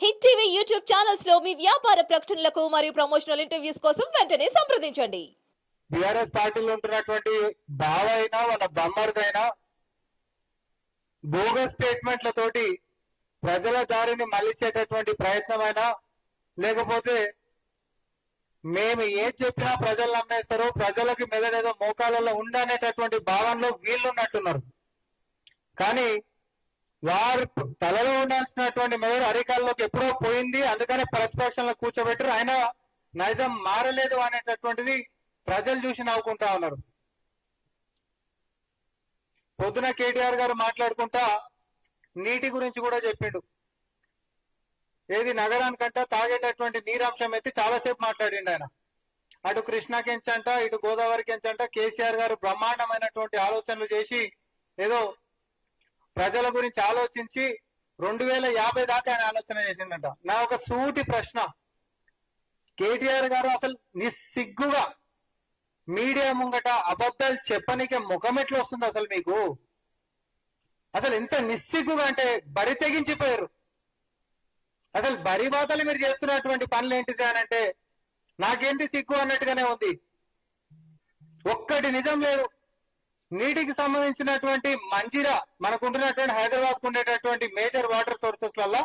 Hit TV YouTube channels లో మీ వ్యాపార ప్రకటనలకు మరియు ప్రమోషనల్ ఇంటర్వ్యూస్ కోసం వెంటనే సంప్రదించండి. బీఆర్ఎస్ పార్టీలో ఉంటున్నటువంటి బావ అయినా వాళ్ళ బొమ్మర్దైనా బోగస్ స్టేట్మెంట్లతోటి ప్రజల దారిని మళ్లించేటటువంటి ప్రయత్నమైనా లేకపోతే మేము ఏం చెప్పినా ప్రజలు నమ్మేస్తారు, ప్రజలకి మెదడేదో మోకాలలో ఉండనేటటువంటి భావనలో వీళ్ళు ఉన్నట్టున్నారు. కానీ వారు తలలో ఉండాల్సినటువంటి మెదడు అరికాల్లోకి ఎప్పుడో పోయింది. అందుకనే ప్రతిపక్షంలో కూర్చోబెట్టారు. ఆయన నైజం మారలేదు అనేటటువంటిది ప్రజలు చూసి నవ్వుకుంటా ఉన్నారు. పొద్దున కేటీఆర్ గారు మాట్లాడుకుంటా నీటి గురించి కూడా చెప్పిండు. ఏది నగరానికంట తాగేటటువంటి నీరాంశం ఎత్తి చాలాసేపు మాట్లాడిండు ఆయన. అటు కృష్ణాకెంచంట ఇటు గోదావరికెంచంట కేసీఆర్ గారు బ్రహ్మాండమైనటువంటి ఆలోచనలు చేసి ఏదో ప్రజల గురించి ఆలోచించి 2050 దాకా ఆయన ఆలోచన చేసిండట. నా ఒక సూటి ప్రశ్న, కేటీఆర్ గారు అసలు నిస్సిగ్గుగా మీడియా ముంగట అబద్ధాలు చెప్పనికే ముఖం ఎట్లా వస్తుంది అసలు మీకు? అసలు ఎంత నిస్సిగ్గుగా అంటే బరి తెగించిపోయారు. అసలు బరి బాతలు మీరు చేస్తున్నటువంటి పనులు ఏంటిది అని అంటే నాకేంటి సిగ్గు అన్నట్టుగానే ఉంది. ఒక్కటి నిజం లేదు. నీటికి సంబంధించినటువంటి మంజిరా మనకుంటున్నటువంటి హైదరాబాద్ ఉండేటటువంటి మేజర్ వాటర్ సోర్సెస్ వల్ల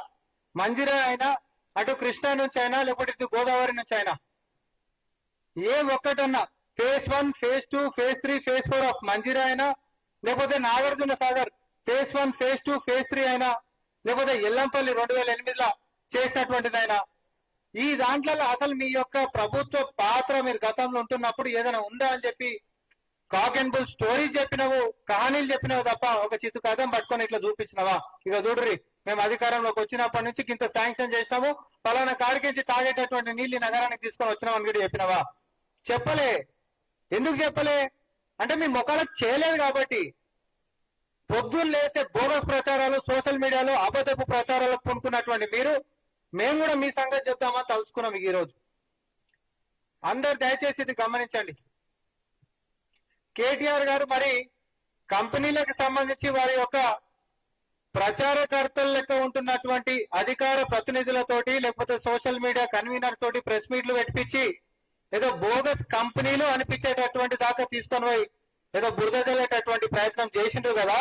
మంజిరా అయినా అటు కృష్ణా నుంచి అయినా లేకపోతే ఇటు గోదావరి నుంచి అయినా ఏ ఒక్కటన్నా ఫేజ్ 1, ఫేజ్ 2, ఫేజ్ 3, ఫేజ్ 4 ఆఫ్ మంజిరా అయినా లేకపోతే Nagarjuna Sagar phase 1, phase 2, phase 3 అయినా లేకపోతే ఎల్లంపల్లి 2008లో చేసినటువంటిదైనా ఈ దాంట్లో అసలు మీ యొక్క ప్రభుత్వ పాత్ర మీరు గతంలో ఉంటున్నప్పుడు ఏదైనా ఉందా అని చెప్పి కాక్ అండ్ బుల్ స్టోరీ చెప్పినవు, కహానీలు చెప్పినవు తప్ప ఒక చిత్తు కథం పట్టుకొని ఇట్లా చూపించినవా? ఇక చూడ్రి, మేము అధికారంలోకి వచ్చినప్పటి నుంచి ఇంత శాంక్షన్ చేసినాము, పలానా కాడికించి తాగేటటువంటి నీళ్లు నగరానికి తీసుకొని వచ్చినామని కూడా చెప్పినవా? చెప్పలే. ఎందుకు చెప్పలే అంటే మీ ముఖాలకు చేయలేదు కాబట్టి. పొద్దున్న లేస్తే బోగస్ ప్రచారాలు సోషల్ మీడియాలో అబద్ధపు ప్రచారాలకు పూనుకున్నటువంటి మీరు, మేము కూడా మీ సంగతి చెప్తామని తలుచుకున్నాం ఈ రోజు. అందరు దయచేసి ఇది గమనించండి. కేటీఆర్ గారు మరి కంపెనీలకు సంబంధించి వారి యొక్క ప్రచారకర్తల లెక్క ఉంటున్నటువంటి అధికార ప్రతినిధులతోటి లేకపోతే సోషల్ మీడియా కన్వీనర్ తోటి ప్రెస్ మీట్లు పెట్టించి ఏదో బోగస్ కంపెనీలు అనిపించేటటువంటి దాకా తీసుకొని పోయి ఏదో బురద జల్లేటటువంటి ప్రయత్నం చేసిండ్రు కదా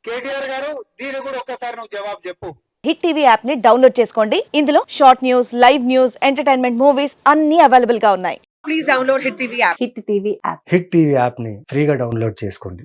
కేటీఆర్ గారు. దీని కూడా ఒక్కసారి నువ్వు జవాబు చెప్పు. హిట్ టీవీ యాప్ ని డౌన్లోడ్ చేసుకోండి. ఇందులో short news, live news, entertainment movies అన్ని అవైలబుల్ గా ఉన్నాయి. Please download Hit TV app. Hit TV app hit TV యాప్ని ఫ్రీగా డౌన్లోడ్ చేసుకోండి.